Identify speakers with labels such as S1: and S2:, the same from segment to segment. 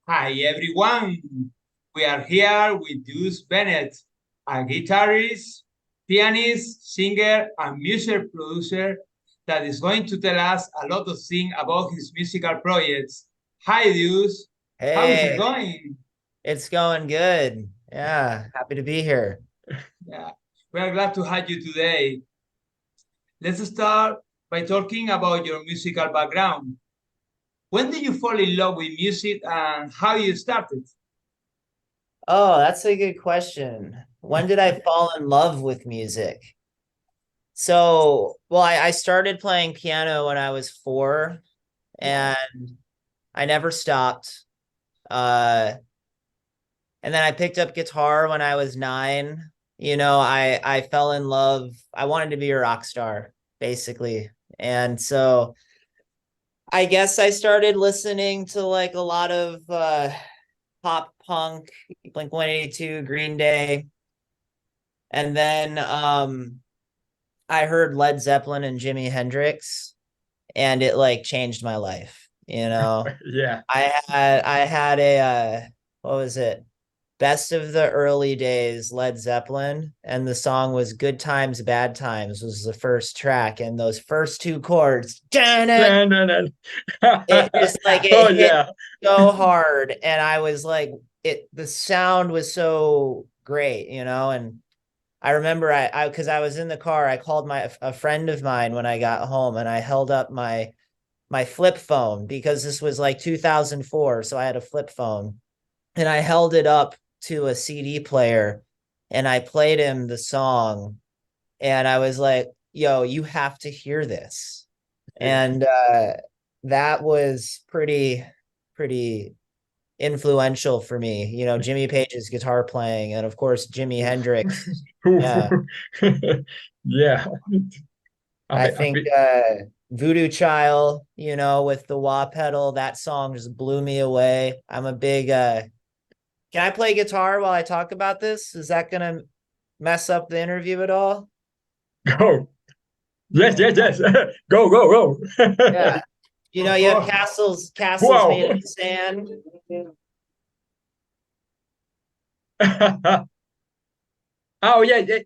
S1: Hi everyone, we are here with Deuce Bennett, a guitarist, pianist, singer, and music producer that is going to tell us a lot of things about his musical projects. Hi Deuce, how is it
S2: Hey,
S1: going?
S2: it's going good. Yeah, happy to be here.
S1: Yeah, we are glad to have you today. Let's start by talking about your musical background. When did you fall in love with music and how you started?
S2: Oh, that's a good question. When did I fall in love with music? I started playing piano when I was 4, and
S1: Wow.
S2: I never stopped. Uh, and then I picked up guitar when I was 9. I fell in love. I wanted to be a rock star, basically. And so I guess I started listening to like a lot of pop punk, Blink 182, Green Day. And then I heard Led Zeppelin and Jimi Hendrix, and it like changed my life.
S1: Yeah.
S2: I had a what was it? Best of the early days, Led Zeppelin, and the song was Good Times, Bad Times was the first track, and those first two chords, it
S1: No, no, no.
S2: just like
S1: Oh
S2: it hit
S1: yeah.
S2: so hard, and I was like, the sound was so great, and I remember because I was in the car, I called a friend of mine when I got home, and I held up my flip phone because this was like 2004, so I had a flip phone, and I held it up to a CD player, and I played him the song, and I was like, "Yo, you have to hear this,"
S1: Yeah.
S2: and that was pretty influential for me. Jimmy Page's guitar playing, and of course Jimi Hendrix. Yeah.
S1: Yeah.
S2: I
S1: I
S2: think
S1: mean,
S2: Voodoo Child, with the wah pedal, that song just blew me away. I'm a big can I play guitar while I talk about this? Is that gonna mess up the interview at all?
S1: go. Yes,
S2: Okay.
S1: yes, yes. Go, go, go.
S2: Yeah.
S1: Of
S2: You have
S1: course.
S2: castles made
S1: Wow.
S2: of sand.
S1: Oh yeah, yeah.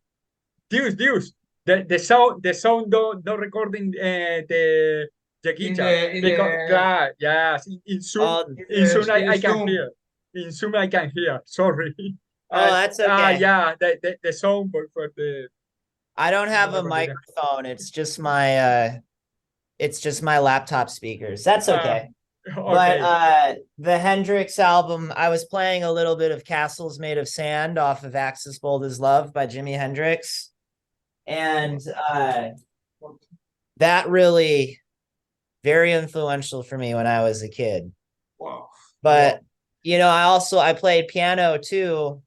S1: Deuce, Deuce. The sound don't recording the guitar because yes
S2: Oh,
S1: in Zoom
S2: in
S1: I can
S2: Zoom.
S1: hear in Zoom I can hear. Sorry.
S2: Oh, that's okay.
S1: Yeah, the sound for the
S2: I don't have a
S1: recording.
S2: microphone. It's just my laptop speakers. That's
S1: Ah,
S2: okay. But
S1: okay.
S2: the Hendrix album, I was playing a little bit of Castles Made of Sand off of Axis Bold as Love by Jimi Hendrix. And that really very influential for me when I was a kid.
S1: Wow.
S2: But
S1: Wow.
S2: I played piano too.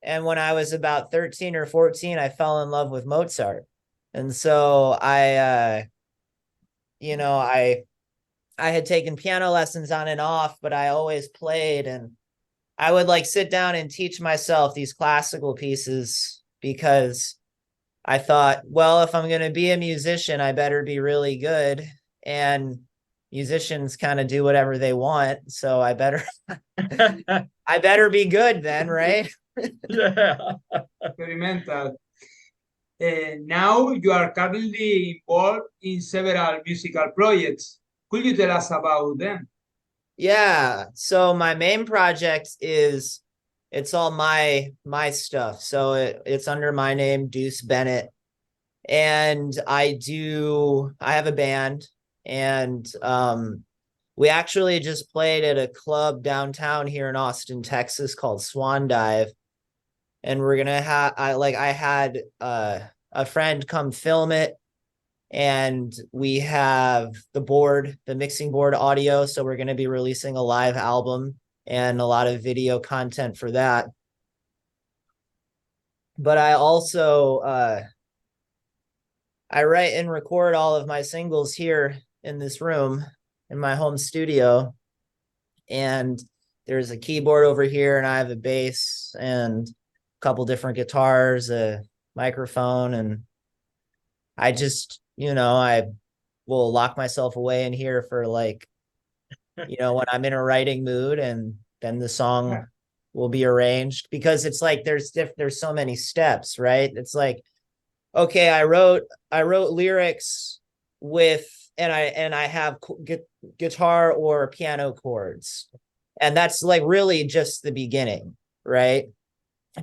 S2: And when I was about 13 or 14, I fell in love with Mozart. And so you know, I had taken piano lessons on and off, but I always played, and I would like sit down and teach myself these classical pieces because I thought, well, if I'm going to be a musician, I better be really good. And musicians kind of do whatever they want, so I better be good then, right?
S1: Yeah. Experimental. Now you are currently involved in several musical projects. Could you tell us about them?
S2: Yeah. So my main project is it's all my stuff. So it's under my name, Deuce Bennett. And I have a band, and we actually just played at a club downtown here in Austin, Texas called Swan Dive. And we're gonna have I had a friend come film it, and we have the mixing board audio. So we're gonna be releasing a live album and a lot of video content for that. But I write and record all of my singles here in this room in my home studio. And there's a keyboard over here, and I have a bass and a couple different guitars, a microphone, and I will lock myself away in here for like, when I'm in a writing mood, and then the song will be arranged, because it's like there's so many steps, right? It's like, okay, I wrote lyrics with, and I have guitar or piano chords, and that's like really just the beginning, right?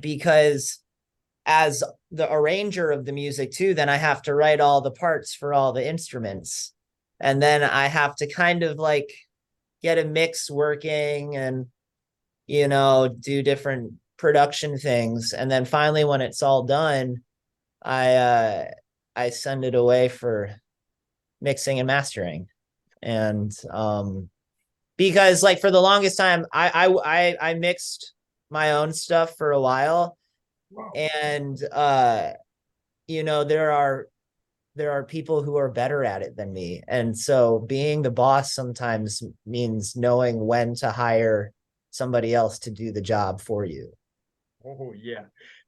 S2: Because as the arranger of the music too, then I have to write all the parts for all the instruments, and then I have to kind of like get a mix working and, you know, do different production things. And then finally, when it's all done, I send it away for mixing and mastering. And because like for the longest time, I mixed my own stuff for a while.
S1: Wow.
S2: And you know, there are people who are better at it than me. And so being the boss sometimes means knowing when to hire somebody else to do the job for you.
S3: Oh, yeah.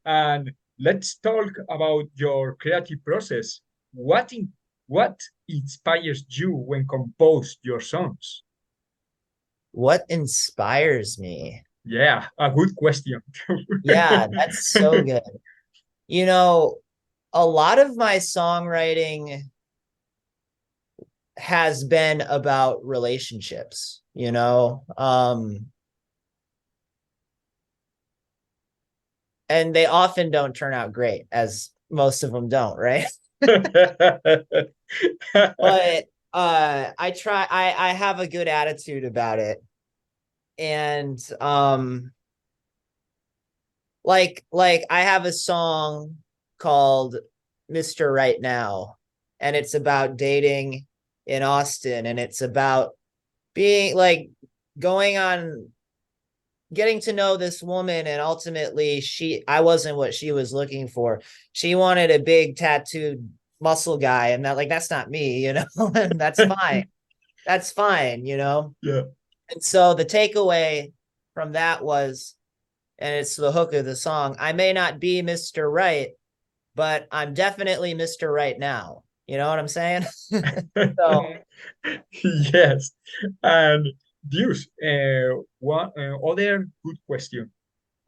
S3: And let's talk about your creative process. What inspires you when compose your songs?
S2: What inspires me?
S3: Yeah, a good question.
S2: Yeah, that's so good. You know, a lot of my songwriting has been about relationships, you know, and they often don't turn out great, as most of them don't, right? But I have a good attitude about it. And like I have a song called Mr. Right Now, and it's about dating in Austin, and it's about being like going on, getting to know this woman, and ultimately I wasn't what she was looking for. She wanted a big tattooed muscle guy, and that's not me, you know. And that's fine. That's fine, you know.
S3: Yeah.
S2: And so the takeaway from that was, and it's the hook of the song, I may not be Mr. Right, but I'm definitely Mr. Right Now. You know what I'm saying? So
S3: yes. And Deuce, one other good question.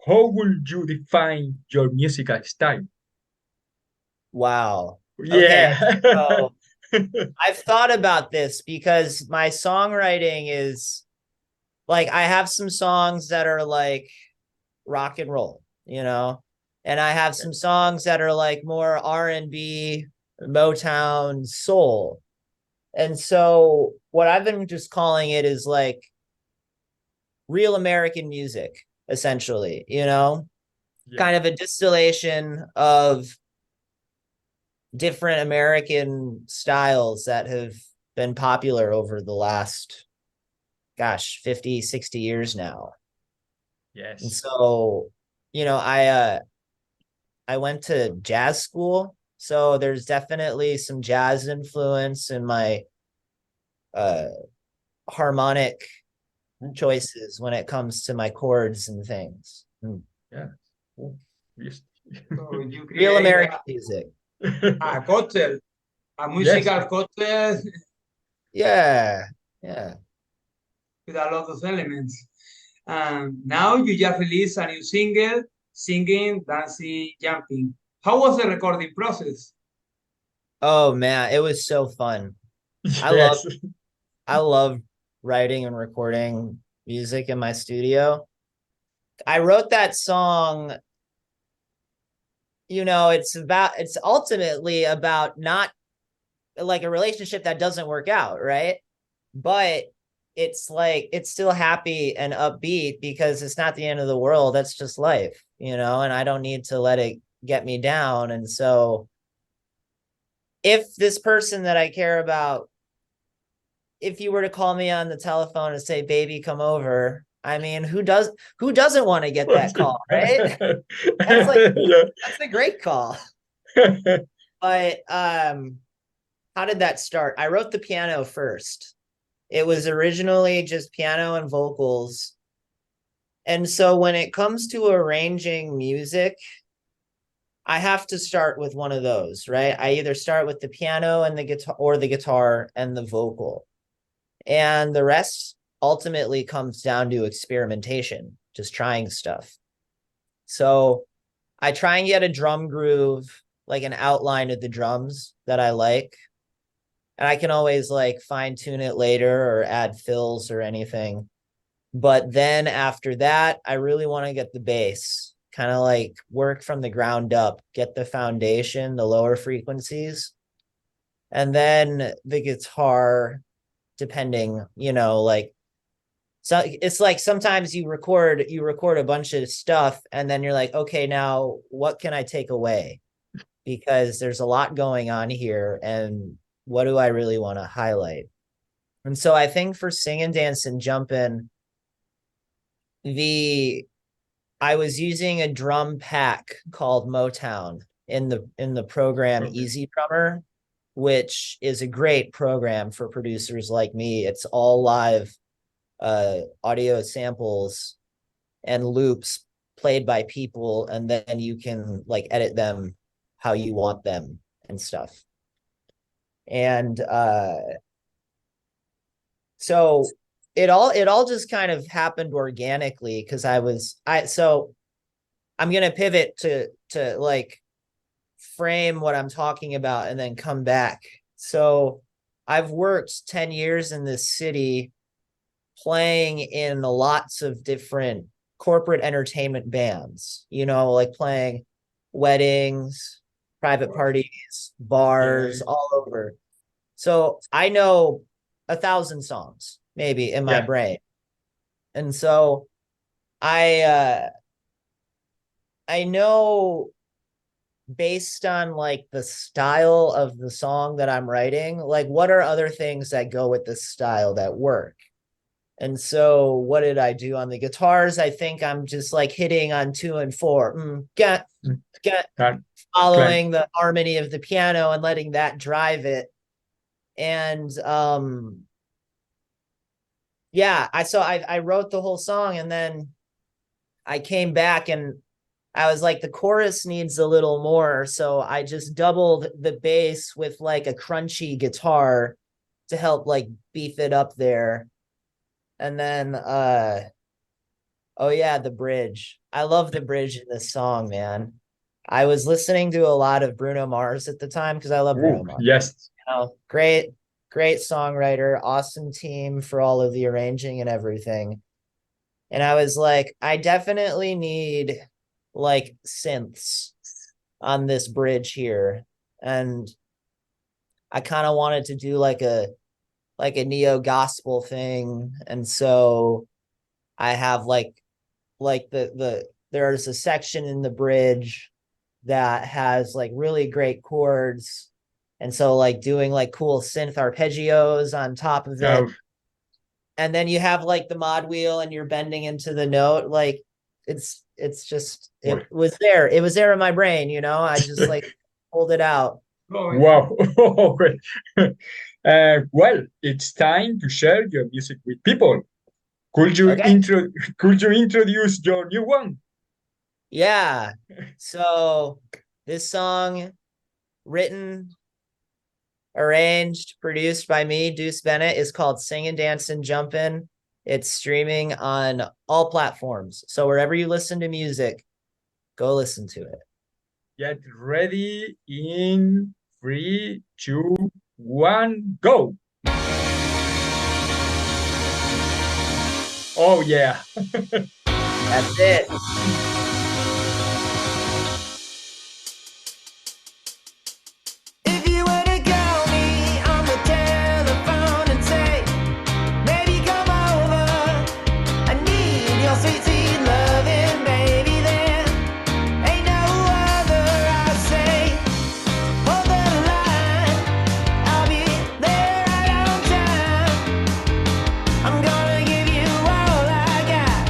S3: How would you define your musical style?
S2: wow.
S3: Yeah.
S2: Okay. So I've thought about this, because my songwriting is like, I have some songs that are like rock and roll, you know, and I have some songs that are like more R&B, Motown, soul. And so what I've been just calling it is like real American music, essentially, you know,
S3: Yeah.
S2: kind of a distillation of different American styles that have been popular over the last, 50, 60 years now.
S3: Yes.
S2: And so, you know, I went to jazz school, so there's definitely some jazz influence in my harmonic choices when it comes to my chords and things.
S3: Yeah. Oh, yes.
S1: So you
S2: Real
S1: create
S2: American music.
S1: a cocktail, a musical cocktail
S2: Yeah. Yeah.
S1: with a lot of elements. Now you just released a new single, Singin, Dancing, Jumping. How was the recording process?
S2: Oh man, it was so fun.
S3: Yes.
S2: I love writing and recording music in my studio. I wrote that song, you know, it's ultimately about not like a relationship that doesn't work out, right? But it's like, it's still happy and upbeat, because it's not the end of the world. That's just life, you know, and I don't need to let it get me down. And so if this person that I care about, if you were to call me on the telephone and say, baby, come over, I mean, who doesn't want to get that call, right? That's like, that's a great call. But how did that start? I wrote the piano first. It was originally just piano and vocals. And so when it comes to arranging music, I have to start with one of those, right? I either start with the piano and the guitar, or the guitar and the vocal. And the rest ultimately comes down to experimentation, just trying stuff. So I try and get a drum groove, like an outline of the drums that I like. And I can always like fine tune it later or add fills or anything. But then after that, I really want to get the bass, kind of like work from the ground up, get the foundation, the lower frequencies. And then the guitar, depending, you know, like, so it's like sometimes you record a bunch of stuff and then you're like, okay, now what can I take away? Because there's a lot going on here, and what do I really want to highlight? And so I think for Singin, Dancin, Jumpin, I was using a drum pack called Motown in the program Easy Drummer, which is a great program for producers like me. It's all live audio samples and loops played by people, and then you can like edit them how you want them and stuff. And so it all just kind of happened organically, because so I'm gonna pivot to like frame what I'm talking about and then come back. So I've worked 10 years in this city playing in lots of different corporate entertainment bands, you know, like playing weddings, private parties, bars, all over. So I know 1,000 songs maybe in my brain. And so I know, based on like the style of the song that I'm writing, like what are other things that go with this style that work? And so what did I do on the guitars? I think I'm just like hitting on 2 and 4, following the harmony of the piano and letting that drive it. And yeah, I wrote the whole song, and then I came back and I was like, the chorus needs a little more. So I just doubled the bass with like a crunchy guitar to help like beef it up there. And then, oh yeah, the bridge. I love the bridge in this song, man. I was listening to a lot of Bruno Mars at the time because I love Bruno Mars.
S3: Yes.
S2: You know, great songwriter, awesome team for all of the arranging and everything. And I was like, I definitely need like synths on this bridge here. And I kind of wanted to do like a neo gospel thing. And so I have like there's a section in the bridge that has like really great chords. And so like doing like cool synth arpeggios on top of it. And then you have like the mod wheel and you're bending into the note. Like it's just, it was there in my brain, you know, I just like pulled it out.
S3: Wow. Well, it's time to share your music with people. Could you introduce your new one?
S2: Yeah. So this song, written, arranged, produced by me, Deuce Bennett, is called Singin, Dancin, Jumpin. It's streaming on all platforms. So wherever you listen to music, go listen to it.
S3: Get ready in 3, 2, 1, go. Oh yeah.
S2: That's it.
S4: I'm gonna give you all I got.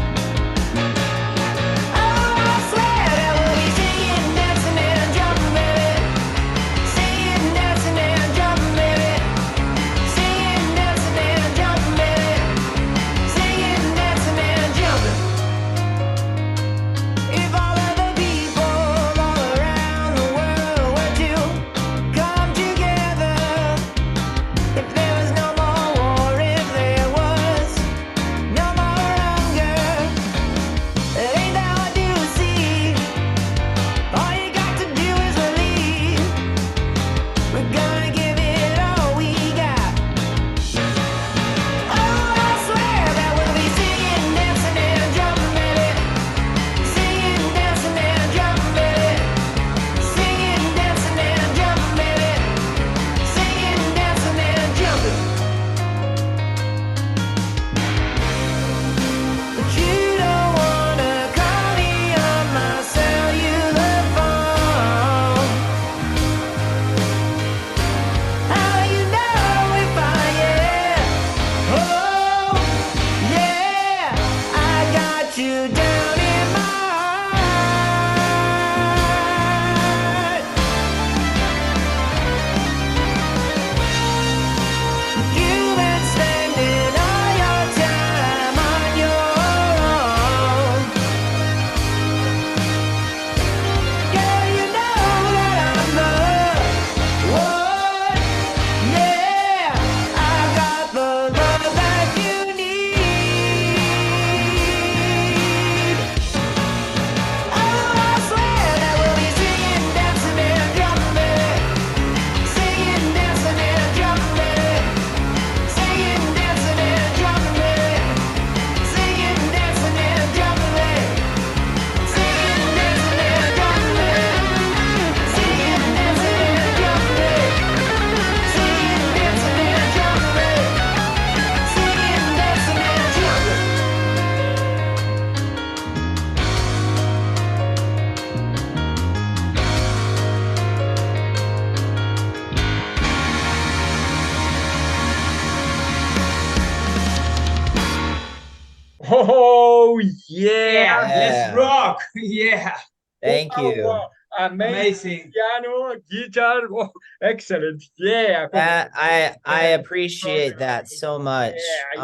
S3: Oh,
S1: Yeah, let's
S2: Yeah.
S1: rock. Yeah,
S2: Thank
S3: Wow,
S2: you.
S3: wow.
S1: amazing.
S3: Piano, guitar. Oh, excellent. Yeah.
S2: I appreciate that so much.
S3: Yeah, it's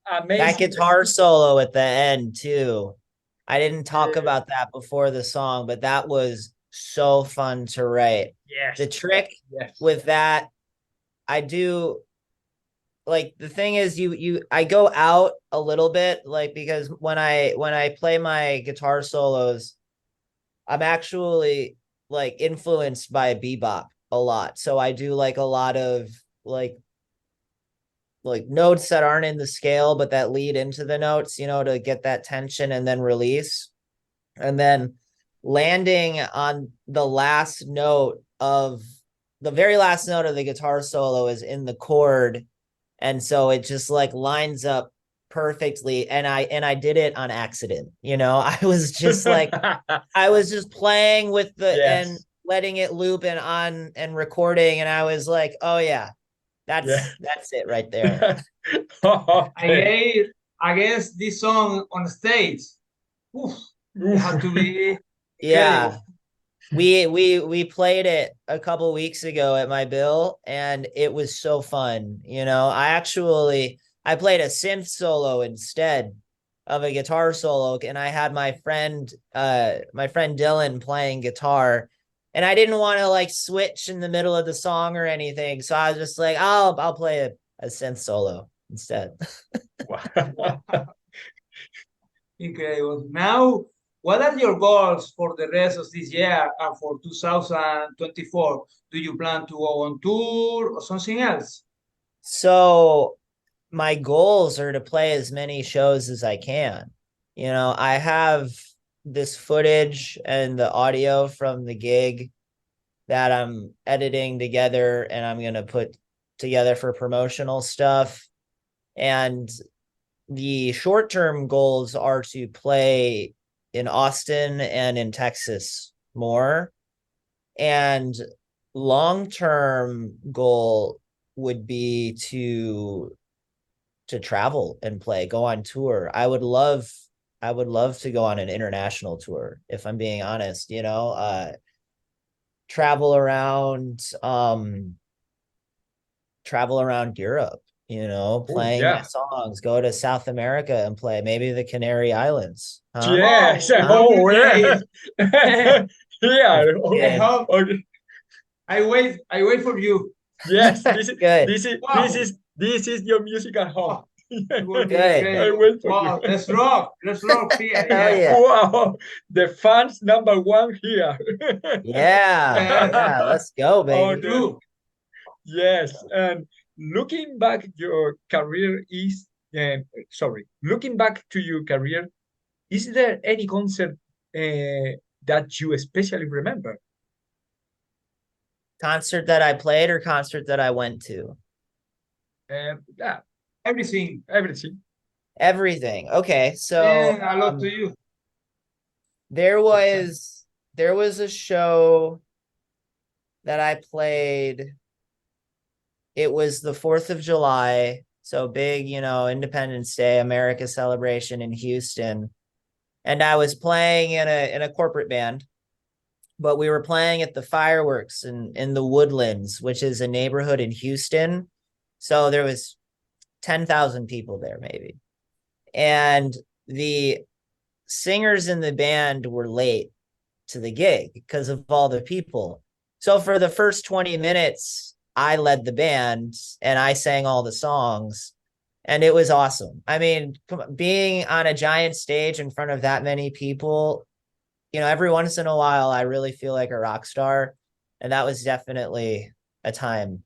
S2: That
S3: amazing.
S2: guitar solo at the end too. I didn't talk
S3: Yeah.
S2: about that before the song, but that was so fun to write.
S3: Yes.
S2: The trick
S3: Yes.
S2: with that, I do like the thing is I go out a little bit, like, because when I play my guitar solos, I'm actually like influenced by bebop a lot. So I do like a lot of like notes that aren't in the scale, but that lead into the notes, to get that tension and then release. And then landing on the last note of the very last note of the guitar solo is in the chord. And so it just like lines up perfectly. And I did it on accident. I was just like, I was just playing with and
S3: Yes.
S2: letting it loop and recording. And I was like, oh yeah,
S3: Yeah.
S2: that's it right there.
S3: Okay.
S1: I guess this song on stage, oof, it had to be
S2: Yeah.
S1: incredible.
S2: We played it a couple weeks ago at my bill, and it was so fun. I played a synth solo instead of a guitar solo, and I had my friend Dylan playing guitar, and I didn't want to like switch in the middle of the song or anything, so I was just like, I'll play a synth solo instead.
S3: Wow.
S1: Incredible. Now, what are your goals for the rest of this year and for 2024? Do you plan to go on tour or something else?
S2: So my goals are to play as many shows as I can. I have this footage and the audio from the gig that I'm editing together, and I'm going to put together for promotional stuff. And the short-term goals are to play in Austin and in Texas more. And long-term goal would be to travel and play, go on tour. I would love to go on an international tour, if I'm being honest, travel around Europe, playing my
S3: Yeah.
S2: songs, go to South America and play, maybe the Canary Islands. Huh?
S3: Yes.
S1: Oh,
S3: Oh,
S1: okay.
S3: yeah. Yeah.
S1: I
S3: Okay.
S1: hope
S3: Okay.
S1: I wait for you.
S3: Yes. This is
S2: Good.
S1: Wow.
S3: this is your musical home.
S1: It will be
S2: Good.
S3: I
S1: incredible.
S3: wait for
S1: Wow,
S3: you.
S1: let's rock. Let's rock here.
S2: Hell
S1: Yeah.
S2: yeah.
S3: Wow. The fans number one here.
S2: Yeah, let's go, baby.
S3: Okay.
S1: True.
S3: Yes, and looking back your career is looking back to your career, is there any concert that you especially remember?
S2: Concert that I played or concert that I went to?
S3: Yeah,
S1: Everything.
S3: everything.
S2: Everything. Okay, so
S1: And I love to you.
S2: there was a show that I played. It was the 4th of July, so big, Independence Day, America celebration in Houston. And I was playing in a corporate band, but we were playing at the fireworks in the Woodlands, which is a neighborhood in Houston. So there was 10,000 people there, maybe. And the singers in the band were late to the gig because of all the people. So for the first 20 minutes, I led the band and I sang all the songs, and it was awesome. I mean, being on a giant stage in front of that many people, every once in a while, I really feel like a rock star. And that was definitely a time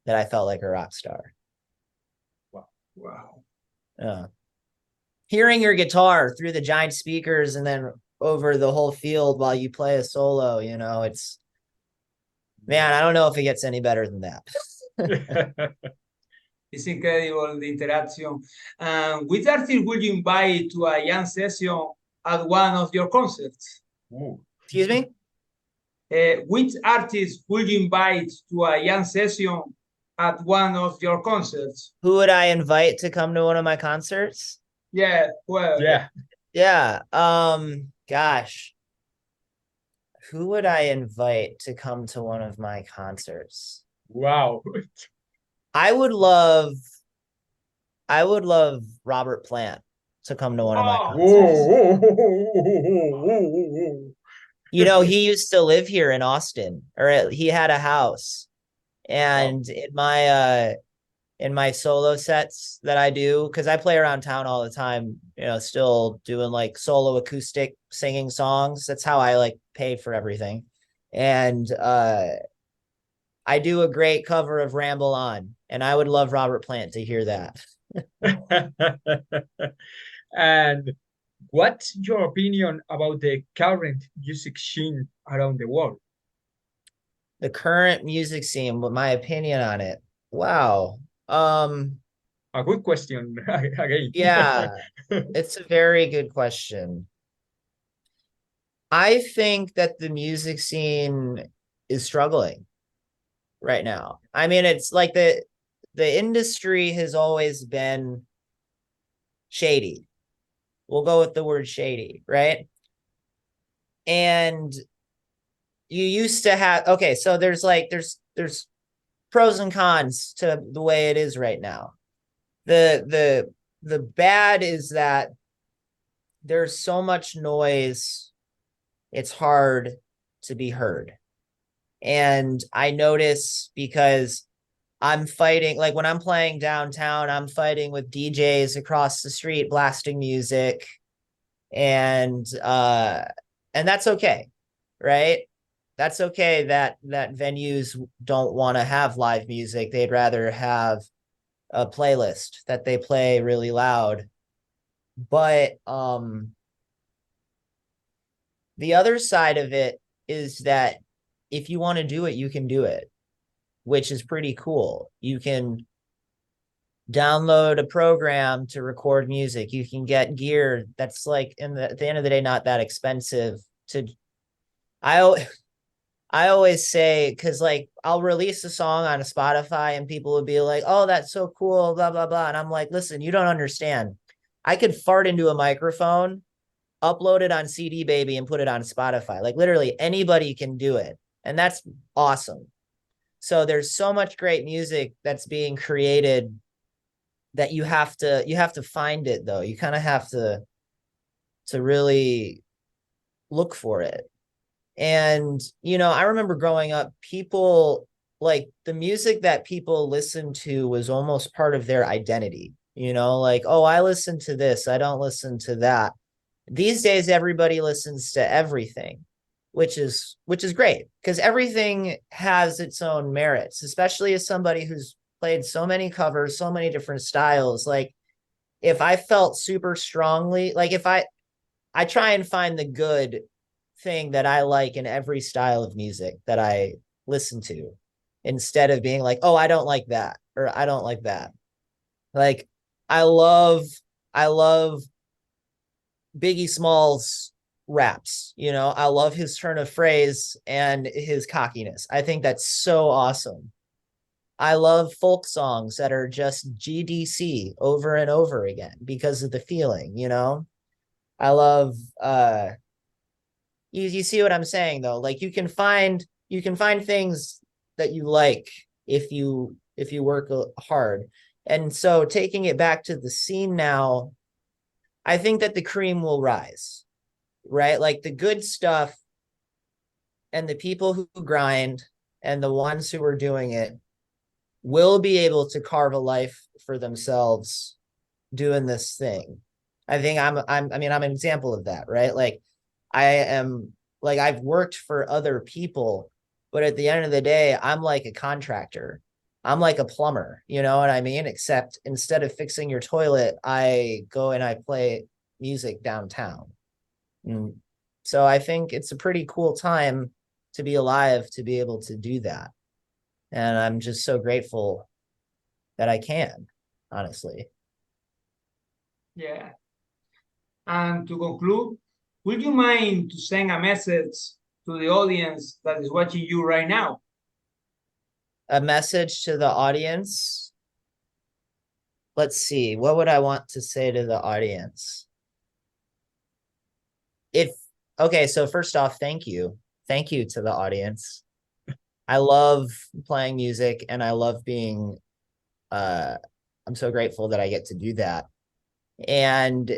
S2: that I felt like a rock star.
S1: Wow.
S2: Hearing your guitar through the giant speakers and then over the whole field while you play a solo, it's, man, I don't know if it gets any better than that.
S1: It's incredible, the interaction. Which artist would you invite to a jam session at one of your concerts?
S2: Excuse me?
S1: Which artist would you invite to a jam session at one of your concerts?
S2: Who would I invite to come to one of my concerts?
S1: Yeah, well,
S3: Yeah.
S2: Yeah. Gosh, who would I invite to come to one of my concerts?
S3: Wow.
S2: I would love Robert Plant to come to one of my
S1: oh,
S2: concerts.
S3: Whoa.
S2: You know, he used to live here in Austin, or he had a house. And in my solo sets that I do, because I play around town all the time, you know, still doing like solo acoustic singing songs. That's how I like pay for everything. And I do a great cover of Ramble On, and I would love Robert Plant to hear that.
S3: And what's your opinion about the current music scene around the world?
S2: The current music scene, what my opinion on it. Wow. Um,
S3: A good question again.
S2: yeah, it's a very good question. I think that the music scene is struggling right now. I mean, it's like the industry has always been shady. We'll go with the word shady, right? And you used to have, okay, so there's pros and cons to the way it is right now. The bad is that there's so much noise, it's hard to be heard. And I notice because I'm fighting, like when I'm playing downtown, I'm fighting with DJs across the street blasting music, and that's okay, right? That's okay that venues don't want to have live music. They'd rather have a playlist that they play really loud. But the other side of it is that if you want to do it, you can do it, which is pretty cool. You can download a program to record music. You can get gear that's like at the end of the day not that expensive to. I always say, because like I'll release a song on a Spotify and people would be like, oh, that's so cool, blah, blah, blah. And I'm like, listen, you don't understand. I could fart into a microphone, upload it on CD Baby, and put it on Spotify. Like literally anybody can do it. And that's awesome. So there's so much great music that's being created that you have to find it though. You kind of have to really look for it. And, you know, I remember growing up, people like the music that people listened to was almost part of their identity, you know, like, oh, I listen to this, I don't listen to that. These days, everybody listens to everything, which is great because everything has its own merits, especially as somebody who's played so many covers, so many different styles. Like if I felt super strongly, like if I try and find the good thing that I like in every style of music that I listen to, instead of being like, oh, I don't like that, or I don't like that. Like I love Biggie Smalls raps, you know, I love his turn of phrase and his cockiness. I think that's so awesome. I love folk songs that are just GDC over and over again because of the feeling, you know. I love you see what I'm saying though? Like you can find things that you like if you work hard. And so taking it back to the scene now, I think that the cream will rise, right? Like the good stuff and the people who grind and the ones who are doing it will be able to carve a life for themselves doing this thing. I think I'm an example of that, right? Like I am, like I've worked for other people, but at the end of the day, I'm like a contractor. I'm like a plumber, you know what I mean? Except instead of fixing your toilet, I go and I play music downtown. And so I think it's a pretty cool time to be alive, to be able to do that. And I'm just so grateful that I can, honestly.
S1: yeah. And to conclude, would you mind to send a message to the audience that is watching you right now?
S2: A message to the audience. let's see, what would I want to say to the audience? Okay, so first off, thank you. Thank you to the audience. I love playing music and I love being, I'm so grateful that I get to do that. And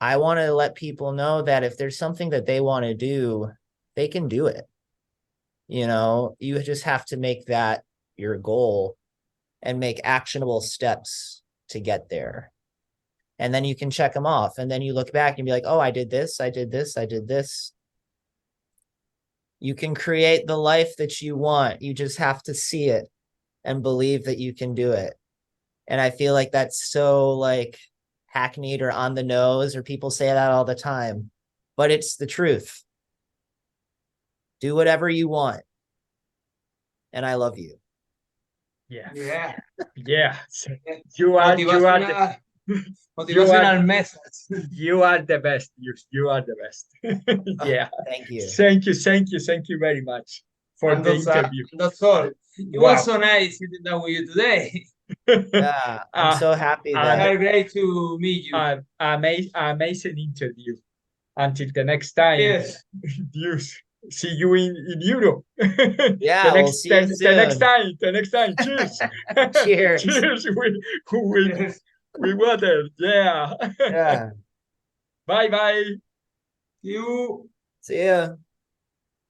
S2: I want to let people know that if there's something that they want to do, they can do it. You know, you just have to make that your goal and make actionable steps to get there. And then you can check them off. And then you look back and be like, oh, I did this, I did this, I did this. You can create the life that you want. You just have to see it and believe that you can do it. And I feel like that's so like hackneyed or on the nose, or people say that all the time, but it's the truth. Do whatever you want. And I love you.
S3: Yeah.
S1: Yeah.
S3: Yeah. You are the
S1: motivational message.
S3: You are the best. You are the best. Yeah.
S2: Thank you.
S3: Thank you very much for the interview.
S1: That's all. It was so nice sitting down with you today.
S2: Yeah, I'm so happy that
S1: it's great to meet you.
S3: Amazing interview. Until the next time.
S1: Yes.
S3: Deuce. See you in Europe.
S2: Yeah, we'll see you soon.
S3: The next time. Cheers.
S2: Cheers.
S3: Cheers with water. Yeah.
S2: Yeah.
S3: Bye.
S1: See you.
S2: See ya.